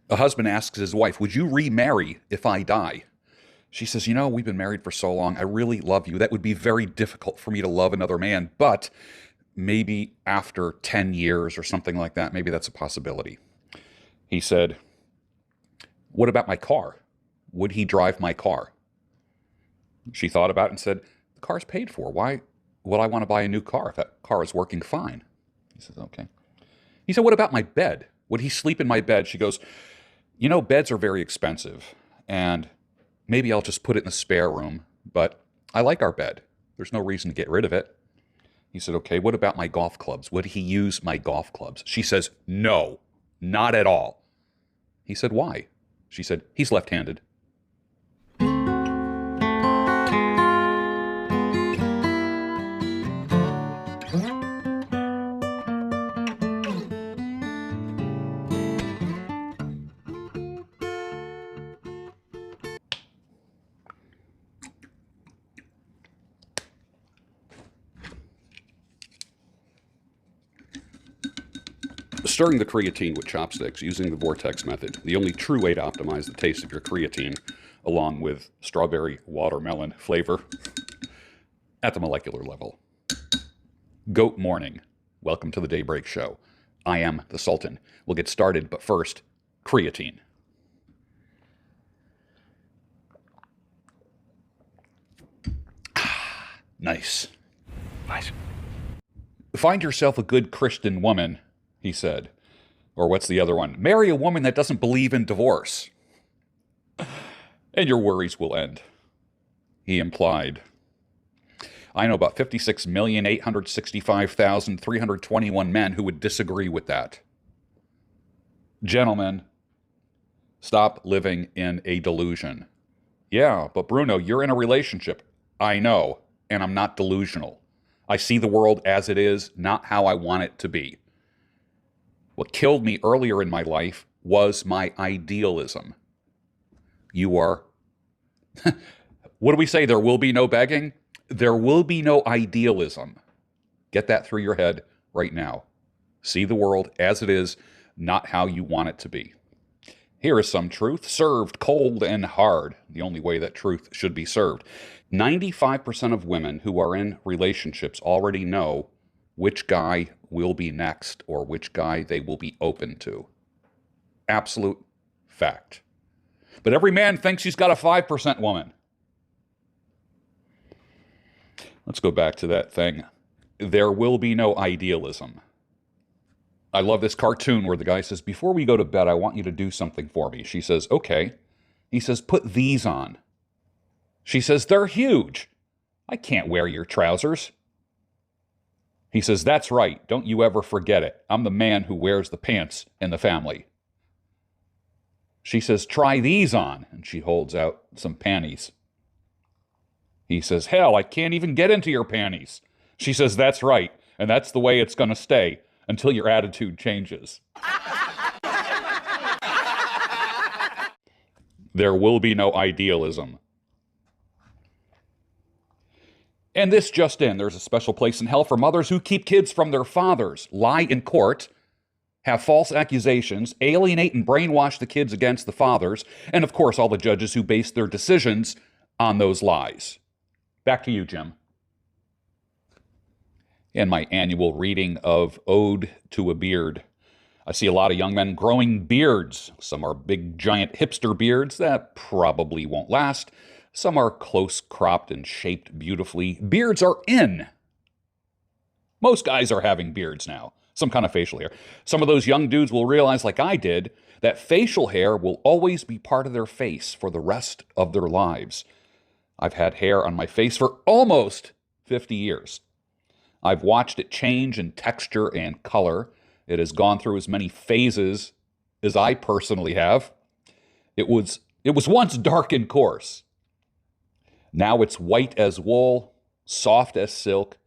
A husband asks his wife, would you remarry if I die? She says, we've been married for so long. I really love you. That would be very difficult for me to love another man, but maybe after 10 years or something like that, maybe that's a possibility. He said, what about my car? Would he drive my car? She thought about it and said, the car's paid for. Why would I want to buy a new car if that car is working fine? He says, okay. He said, what about my bed? Would he sleep in my bed? She goes, beds are very expensive, and maybe I'll just put it in the spare room, but I like our bed. There's no reason to get rid of it. He said, okay, what about my golf clubs? Would he use my golf clubs? She says, no, not at all. He said, why? She said, he's left-handed. Stirring the creatine with chopsticks using the vortex method, the only true way to optimize the taste of your creatine, along with strawberry watermelon flavor at the molecular level. Goat morning. Welcome to the Daybreak Show. I am the Sultan. We'll get started, but first, creatine. Nice. Nice. Find yourself a good Christian woman, he said. Or what's the other one? Marry a woman that doesn't believe in divorce, and your worries will end, he implied. I know about 56,865,321 men who would disagree with that. Gentlemen, stop living in a delusion. Yeah, but Bruno, you're in a relationship. I know, and I'm not delusional. I see the world as it is, not how I want it to be. What killed me earlier in my life was my idealism. You are... What do we say? There will be no begging? There will be no idealism. Get that through your head right now. See the world as it is, not how you want it to be. Here is some truth, served cold and hard, the only way that truth should be served. 95% of women who are in relationships already know which guy will be next or which guy they will be open to. Absolute fact. But every man thinks he's got a 5% woman. Let's go back to that thing. There will be no idealism. I love this cartoon where the guy says, before we go to bed, I want you to do something for me. She says, okay. He says, put these on. She says, they're huge. I can't wear your trousers. He says, that's right. Don't you ever forget it. I'm the man who wears the pants in the family. She says, try these on. And she holds out some panties. He says, hell, I can't even get into your panties. She says, that's right. And that's the way it's going to stay until your attitude changes. There will be no idealism. And this just in, there's a special place in hell for mothers who keep kids from their fathers, lie in court, have false accusations, alienate and brainwash the kids against the fathers, and of course all the judges who base their decisions on those lies. Back to you, Jim. In my annual reading of Ode to a Beard, I see a lot of young men growing beards. Some are big, giant hipster beards that probably won't last. Some are close cropped and shaped beautifully. Beards are in. Most guys are having beards now, some kind of facial hair. Some of those young dudes will realize, like I did, that facial hair will always be part of their face for the rest of their lives. I've had hair on my face for almost 50 years. I've watched it change in texture and color. It has gone through as many phases as I personally have. It was once dark and coarse. Now it's white as wool, soft as silk.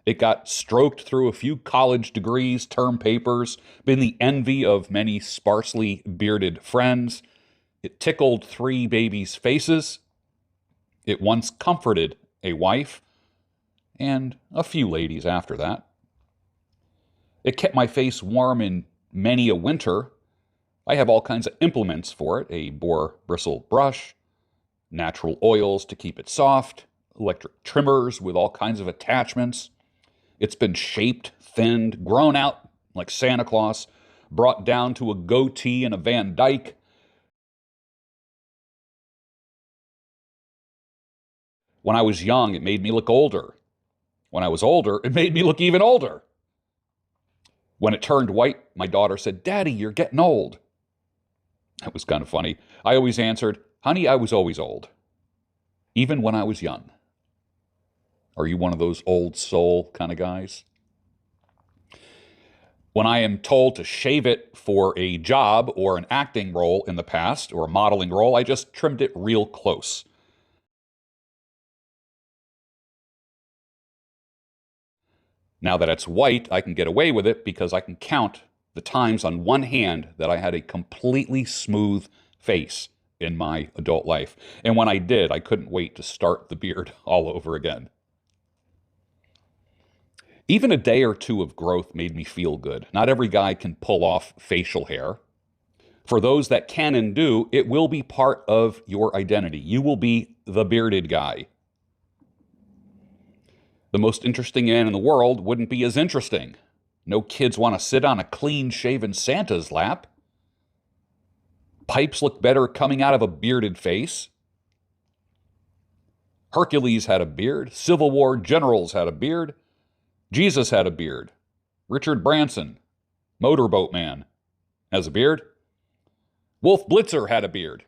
It got stroked through a few college degrees, term papers, been the envy of many sparsely bearded friends. It tickled 3 babies' faces. It once comforted a wife and a few ladies after that. It kept my face warm in many a winter. I have all kinds of implements for it, a boar bristle brush, natural oils to keep it soft, electric trimmers with all kinds of attachments. It's been shaped, thinned, grown out like Santa Claus, brought down to a goatee and a Van Dyke. When I was young, it made me look older. When I was older, it made me look even older. When it turned white, my daughter said, "Daddy, you're getting old." That was kind of funny. I always answered, "Honey, I was always old, even when I was young." Are you one of those old soul kind of guys? When I am told to shave it for a job or an acting role in the past or a modeling role, I just trimmed it real close. Now that it's white, I can get away with it because I can count the times on one hand that I had a completely smooth face in my adult life. And when I did, I couldn't wait to start the beard all over again. Even a day or two of growth made me feel good. Not every guy can pull off facial hair. For those that can and do, it will be part of your identity. You will be the bearded guy. The most interesting man in the world wouldn't be as interesting. No kids want to sit on a clean-shaven Santa's lap. Pipes look better coming out of a bearded face. Hercules had a beard. Civil War generals had a beard. Jesus had a beard. Richard Branson, Motorboat Man, has a beard. Wolf Blitzer had a beard.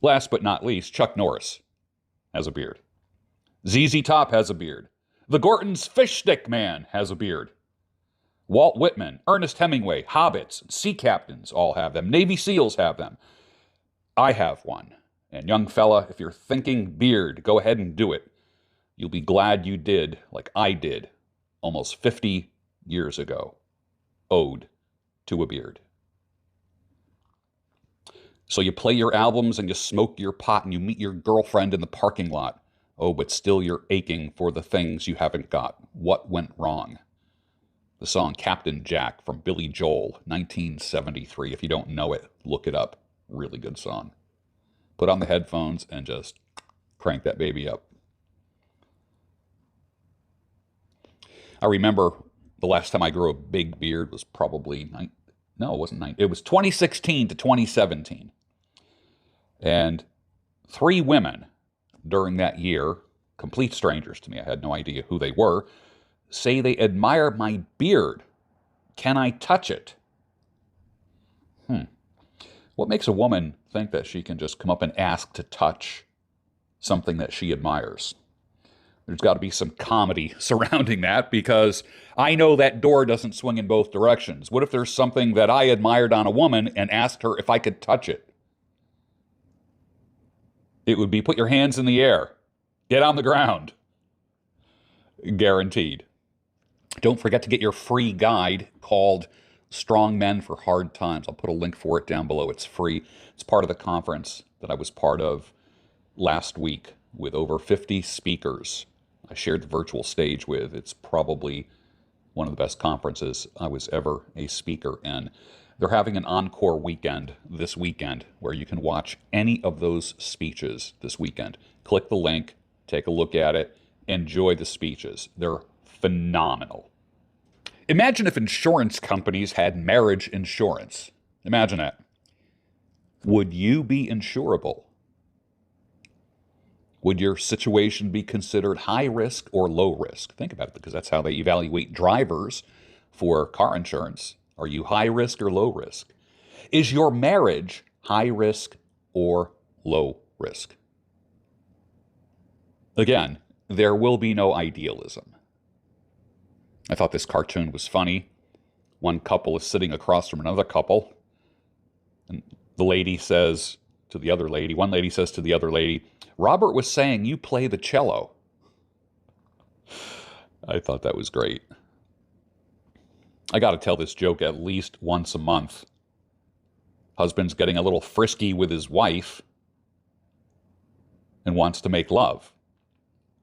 Last but not least, Chuck Norris has a beard. ZZ Top has a beard. The Gortons Fish Stick Man has a beard. Walt Whitman, Ernest Hemingway, Hobbits, sea captains all have them. Navy SEALs have them. I have one. And young fella, if you're thinking beard, go ahead and do it. You'll be glad you did, like I did, almost 50 years ago. Ode to a beard. So you play your albums and you smoke your pot and you meet your girlfriend in the parking lot. Oh, but still you're aching for the things you haven't got. What went wrong? The song Captain Jack from Billy Joel, 1973. If you don't know it, look it up. Really good song. Put on the headphones and just crank that baby up. I remember the last time I grew a big beard was probably, no, it wasn't, it was 2016 to 2017. And 3 women during that year, complete strangers to me, I had no idea who they were, say they admire my beard. Can I touch it? What makes a woman think that she can just come up and ask to touch something that she admires? There's got to be some comedy surrounding that because I know that door doesn't swing in both directions. What if there's something that I admired on a woman and asked her if I could touch it? It would be put your hands in the air. Get on the ground. Guaranteed. Don't forget to get your free guide called Strong Men for Hard Times. I'll put a link for it down below. It's free. It's part of the conference that I was part of last week with over 50 speakers I shared the virtual stage with. It's probably one of the best conferences I was ever a speaker in. They're having an encore weekend this weekend where you can watch any of those speeches this weekend. Click the link, take a look at it, enjoy the speeches. They're phenomenal. Imagine if insurance companies had marriage insurance. Imagine that. Would you be insurable? Would your situation be considered high risk or low risk? Think about it, because that's how they evaluate drivers for car insurance. Are you high risk or low risk? Is your marriage high risk or low risk? Again, there will be no idealism. I thought this cartoon was funny. One couple is sitting across from another couple, and the lady says to the other lady, one lady says to the other lady, "Robert was saying you play the cello." I thought that was great. I got to tell this joke at least once a month. Husband's getting a little frisky with his wife and wants to make love.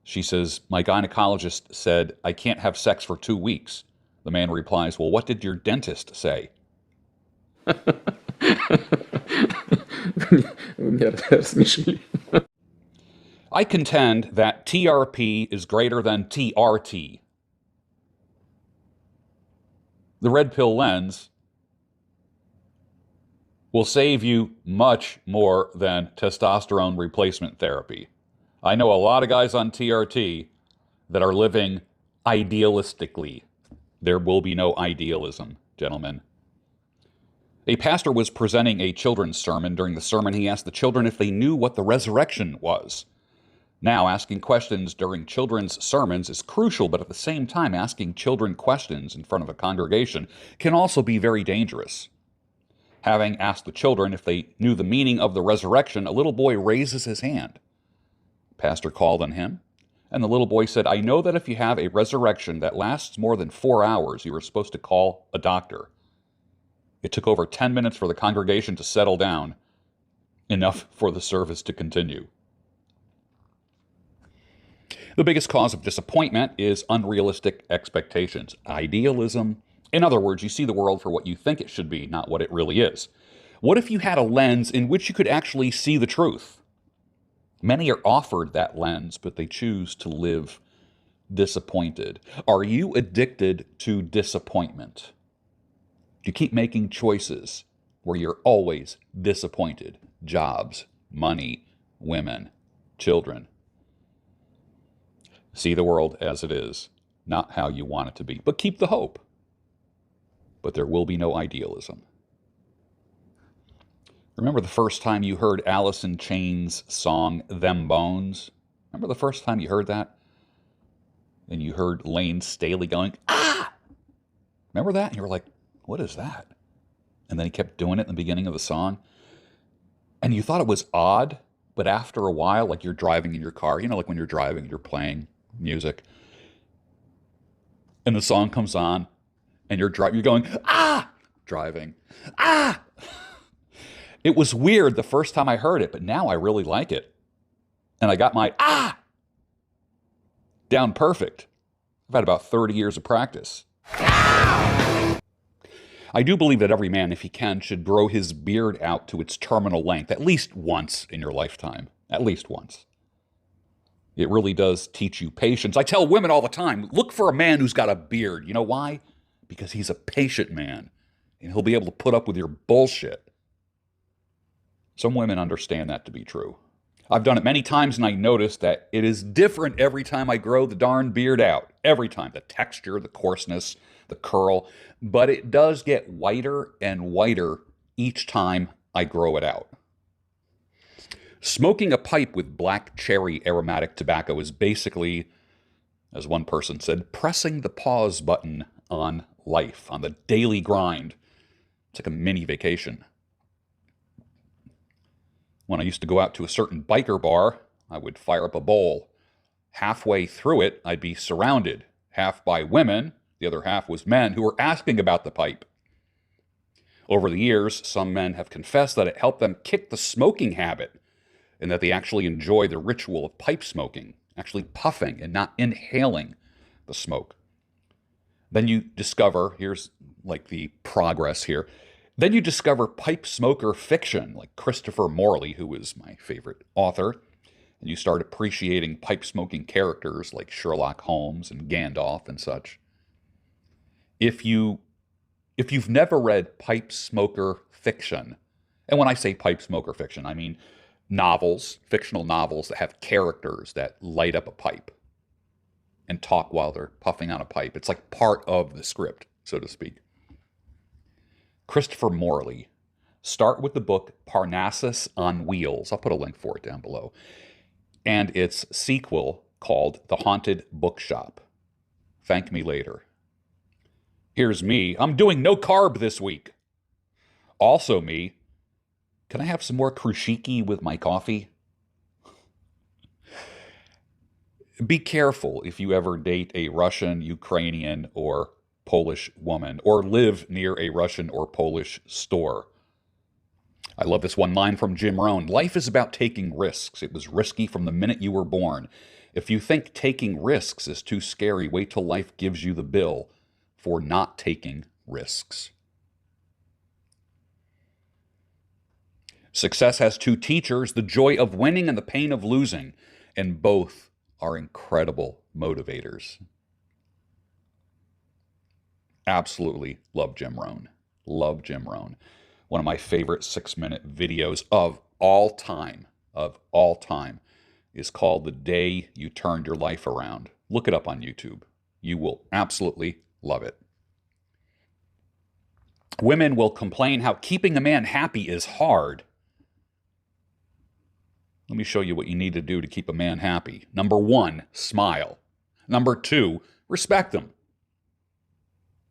She says, "My gynecologist said I can't have sex for 2 weeks." The man replies, "Well, what did your dentist say?" Вы меня рассмешили. I contend that TRP is greater than TRT. The red pill lens will save you much more than testosterone replacement therapy. I know a lot of guys on TRT that are living idealistically. There will be no idealism, gentlemen. A pastor was presenting a children's sermon. During the sermon, he asked the children if they knew what the resurrection was. Now, asking questions during children's sermons is crucial, but at the same time, asking children questions in front of a congregation can also be very dangerous. Having asked the children if they knew the meaning of the resurrection, a little boy raises his hand. Pastor called on him, and the little boy said, "I know that if you have a resurrection that lasts more than 4 hours, you are supposed to call a doctor." It took over 10 minutes for the congregation to settle down, enough for the service to continue. The biggest cause of disappointment is unrealistic expectations. Idealism. In other words, you see the world for what you think it should be, not what it really is. What if you had a lens in which you could actually see the truth? Many are offered that lens, but they choose to live disappointed. Are you addicted to disappointment? Do you keep making choices where you're always disappointed? Jobs, money, women, children. See the world as it is, not how you want it to be. But keep the hope. But there will be no idealism. Remember the first time you heard Alice in Chains' song, Them Bones? Remember the first time you heard that? And you heard Lane Staley going, "Ah!" Remember that? And you were like, what is that? And then he kept doing it in the beginning of the song. And you thought it was odd, but after a while, like you're driving in your car, like when you're driving, you're playing music, and the song comes on, and you're going, "Ah!" driving, "Ah!" It was weird the first time I heard it, but now I really like it. And I got my "ah" down perfect. I've had about 30 years of practice. I do believe that every man, if he can, should grow his beard out to its terminal length at least once in your lifetime. At least once. It really does teach you patience. I tell women all the time, look for a man who's got a beard. You know why? Because he's a patient man, and he'll be able to put up with your bullshit. Some women understand that to be true. I've done it many times, and I noticed that it is different every time I grow the darn beard out. Every time. The texture, the coarseness, the curl. But it does get whiter and whiter each time I grow it out. Smoking a pipe with black cherry aromatic tobacco is basically, as one person said, pressing the pause button on life, on the daily grind. It's like a mini vacation. When I used to go out to a certain biker bar, I would fire up a bowl. Halfway through it, I'd be surrounded, half by women, the other half was men who were asking about the pipe. Over the years, some men have confessed that it helped them kick the smoking habit, and that they actually enjoy the ritual of pipe smoking, actually puffing and not inhaling the smoke. Then you discover, here's like the progress here, then you discover pipe smoker fiction, like Christopher Morley, who is my favorite author, and you start appreciating pipe smoking characters like Sherlock Holmes and Gandalf and such. If you've never read pipe smoker fiction, and when I say pipe smoker fiction, I mean novels, fictional novels that have characters that light up a pipe and talk while they're puffing on a pipe. It's like part of the script, so to speak. Christopher Morley. Start with the book Parnassus on Wheels. I'll put a link for it down below. And its sequel called The Haunted Bookshop. Thank me later. Here's me. I'm doing no carb this week. Also me. Can I have some more krushiki with my coffee? Be careful if you ever date a Russian, Ukrainian, or Polish woman, or live near a Russian or Polish store. I love this one line from Jim Rohn. Life is about taking risks. It was risky from the minute you were born. If you think taking risks is too scary, wait till life gives you the bill for not taking risks. Success has two teachers, the joy of winning and the pain of losing, and both are incredible motivators. Absolutely love Jim Rohn. Love Jim Rohn. One of my favorite 6-minute videos of all time, is called The Day You Turned Your Life Around. Look it up on YouTube. You will absolutely love it. Women will complain how keeping a man happy is hard. Let me show you what you need to do to keep a man happy. Number 1, smile. Number 2, respect him.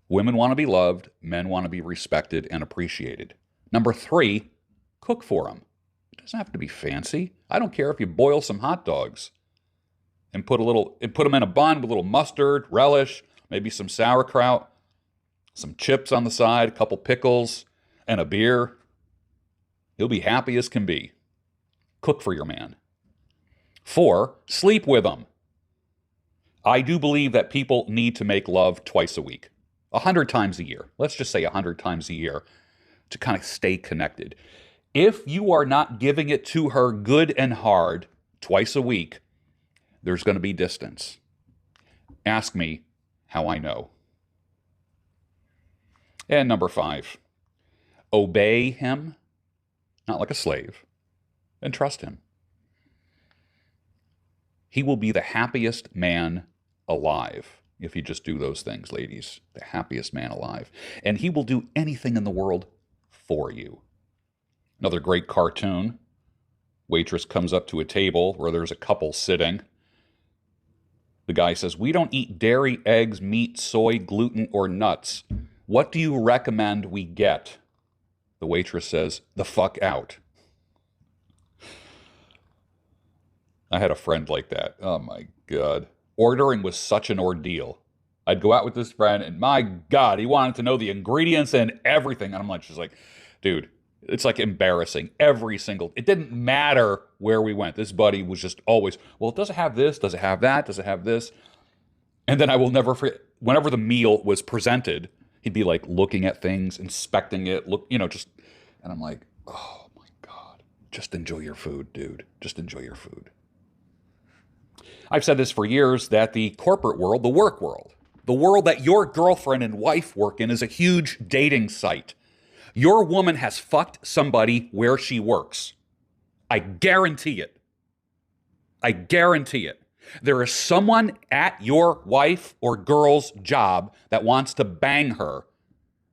Women want to be loved. Men want to be respected and appreciated. Number 3, cook for him. It doesn't have to be fancy. I don't care if you boil some hot dogs and put them in a bun with a little mustard, relish, maybe some sauerkraut, some chips on the side, a couple pickles, and a beer. He'll be happy as can be. Cook for your man. 4, sleep with him. I do believe that people need to make love twice a week, 100 times a year. Let's just say 100 times a year to kind of stay connected. If you are not giving it to her good and hard twice a week, there's going to be distance. Ask me how I know. And number 5, obey him, not like a slave, and trust him. He will be the happiest man alive if you just do those things, ladies. The happiest man alive. And he will do anything in the world for you. Another great cartoon. Waitress comes up to a table where there's a couple sitting. The guy says, "We don't eat dairy, eggs, meat, soy, gluten, or nuts. What do you recommend we get?" The waitress says, "The fuck out." I had a friend like that. Oh my God. Ordering was such an ordeal. I'd go out with this friend and my God, he wanted to know the ingredients and everything. And I'm like, just like, dude, it's like embarrassing. It didn't matter where we went. This buddy was just always, well, does it have this? Does it have that? Does it have this? And then I will never forget, whenever the meal was presented, he'd be like looking at things, inspecting it, and I'm like, oh my God, just enjoy your food, dude. Just enjoy your food. I've said this for years, that the corporate world, the work world, the world that your girlfriend and wife work in, is a huge dating site. Your woman has fucked somebody where she works. I guarantee it. I guarantee it. There is someone at your wife or girl's job that wants to bang her.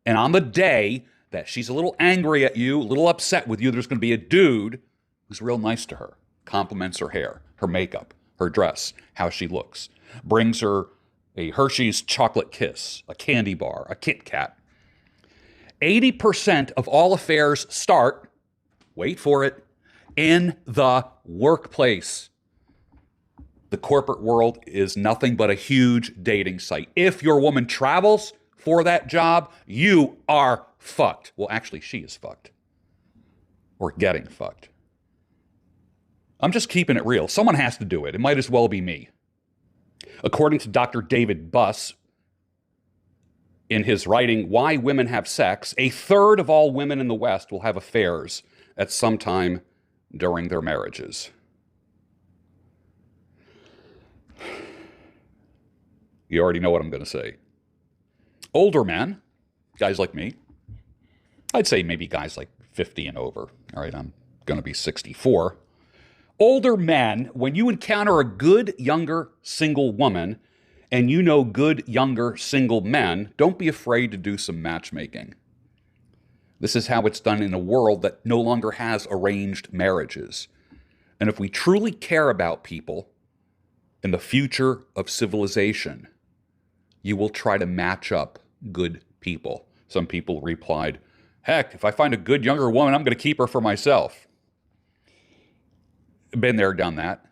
And on the day that she's a little angry at you, a little upset with you, there's going to be a dude who's real nice to her, compliments her hair, her makeup, her dress, how she looks, brings her a Hershey's chocolate kiss, a candy bar, a Kit Kat. 80% of all affairs start, wait for it, in the workplace. The corporate world is nothing but a huge dating site. If your woman travels for that job, you are fucked. Well, actually, she is fucked. Or getting fucked. I'm just keeping it real. Someone has to do it. It might as well be me. According to Dr. David Buss, in his writing, Why Women Have Sex, 1/3 of all women in the West will have affairs at some time during their marriages. You already know what I'm going to say. Older men, guys like me, I'd say maybe guys like 50 and over. All right, I'm going to be 64. Older men, when you encounter a good younger single woman and you know good younger single men, don't be afraid to do some matchmaking. This is how it's done in a world that no longer has arranged marriages. And if we truly care about people and the future of civilization, you will try to match up good people. Some people replied, heck, if I find a good younger woman, I'm going to keep her for myself. Been there, done that.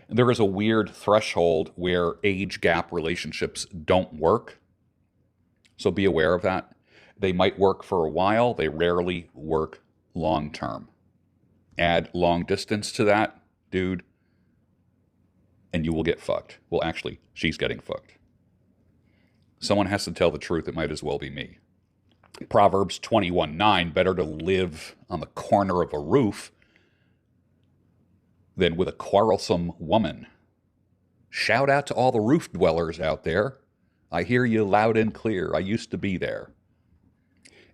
There is a weird threshold where age gap relationships don't work. So be aware of that. They might work for a while. They rarely work long term. Add long distance to that, dude, and you will get fucked. Well, actually, she's getting fucked. Someone has to tell the truth. It might as well be me. Proverbs 21:9, better to live on the corner of a roof than with a quarrelsome woman. Shout out to all the roof dwellers out there. I hear you loud and clear. I used to be there.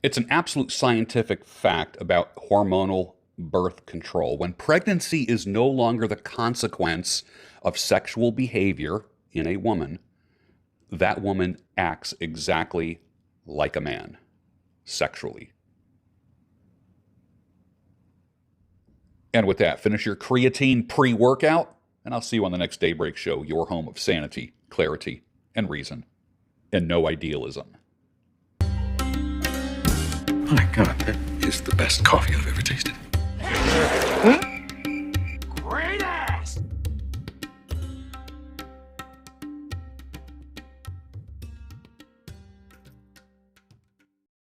It's an absolute scientific fact about hormonal birth control. When pregnancy is no longer the consequence of sexual behavior in a woman, that woman acts exactly like a man, sexually. And with that, finish your creatine pre-workout, and I'll see you on the next Daybreak Show, your home of sanity, clarity, and reason, and no idealism. My God, that is the best coffee I've ever tasted.